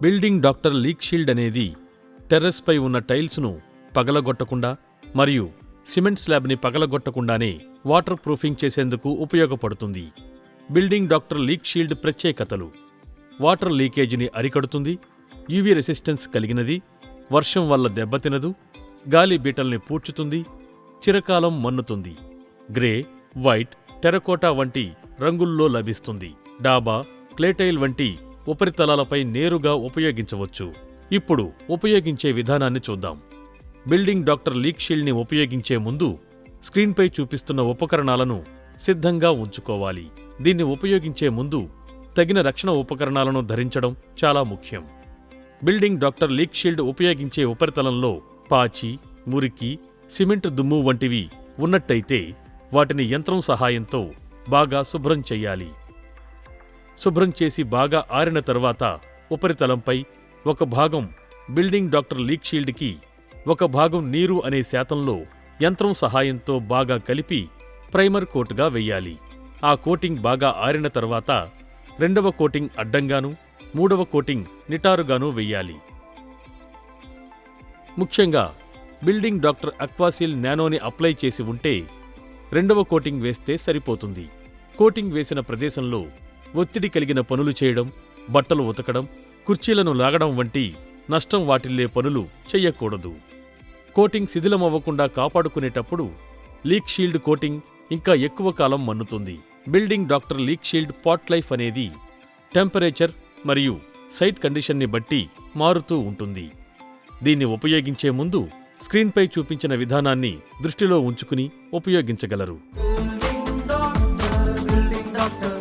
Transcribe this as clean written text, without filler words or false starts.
Building doctor leak shield అనేది టెర్రస్పై ఉన్న టైల్స్ను పగలగొట్టకుండా మరియు సిమెంట్ స్లాబ్ని పగలగొట్టకుండానే వాటర్ ప్రూఫింగ్ చేసేందుకు ఉపయోగపడుతుంది. బిల్డింగ్ డాక్టర్ లీక్ షీల్డ్ ప్రత్యేకతలు: వాటర్ లీకేజీని అరికడుతుంది, యూవీ రెసిస్టెన్స్ కలిగినది, వర్షం వల్ల దెబ్బతినదు, గాలి బీటల్ని పూడ్చుతుంది, చిరకాలం మన్నుతుంది, గ్రే, వైట్, టెరకోటా వంటి రంగుల్లో లభిస్తుంది, డాబా, క్లేటైల్ వంటి ఉపరితలాలపై నేరుగా ఉపయోగించవచ్చు. ఇప్పుడు ఉపయోగించే విధానాన్ని చూద్దాం. బిల్డింగ్ డాక్టర్ లీక్ షీల్డ్ని ఉపయోగించే ముందు స్క్రీన్పై చూపిస్తున్న ఉపకరణాలను సిద్ధంగా ఉంచుకోవాలి. దీన్ని ఉపయోగించే ముందు తగిన రక్షణ ఉపకరణాలను ధరించడం చాలా ముఖ్యం. బిల్డింగ్ డాక్టర్ లీక్ షీల్డ్ ఉపయోగించే ఉపరితలంలో పాచి, మురికి, సిమెంట్ దుమ్ము వంటివి ఉన్నట్టయితే వాటిని యంత్రం సహాయంతో బాగా శుభ్రం చెయ్యాలి. శుభ్రం చేసి బాగా ఆరిన తరువాత ఉపరితలంపై ఒక భాగం బిల్డింగ్ డాక్టర్ లీక్ షీల్డ్కి, ఒక భాగం నీరు అనే శాతంలో యంత్రం సహాయంతో బాగా కలిపి ప్రైమర్ కోటుగా వెయ్యాలి. ఆ కోటింగ్ బాగా ఆరిన తర్వాత రెండవ కోటింగ్ అడ్డంగానూ, మూడవ కోటింగ్ నిటారుగానూ వెయ్యాలి. ముఖ్యంగా బిల్డింగ్ డాక్టర్ అక్వాసీల్ నానోని అప్లై చేసి ఉంటే రెండవ కోటింగ్ వేస్తే సరిపోతుంది. కోటింగ్ వేసిన ప్రదేశంలో ఒత్తిడి కలిగిన పనులు చేయడం, బట్టలు ఉతకడం, కుర్చీలను లాగడం వంటి నష్టం వాటిల్లే పనులు చెయ్యకూడదు. కోటింగ్ శిథిలమవ్వకుండా కాపాడుకునేటప్పుడు లీక్ షీల్డ్ కోటింగ్ ఇంకా ఎక్కువ కాలం మన్నుతుంది. Building doctor leak shield pot life అనేది టెంపరేచర్ మరియు సైట్ కండిషన్ని బట్టి మారుతూ ఉంటుంది. దీన్ని ఉపయోగించే ముందు స్క్రీన్పై చూపించిన విధానాన్ని దృష్టిలో ఉంచుకుని ఉపయోగించగలరు. Building doctor.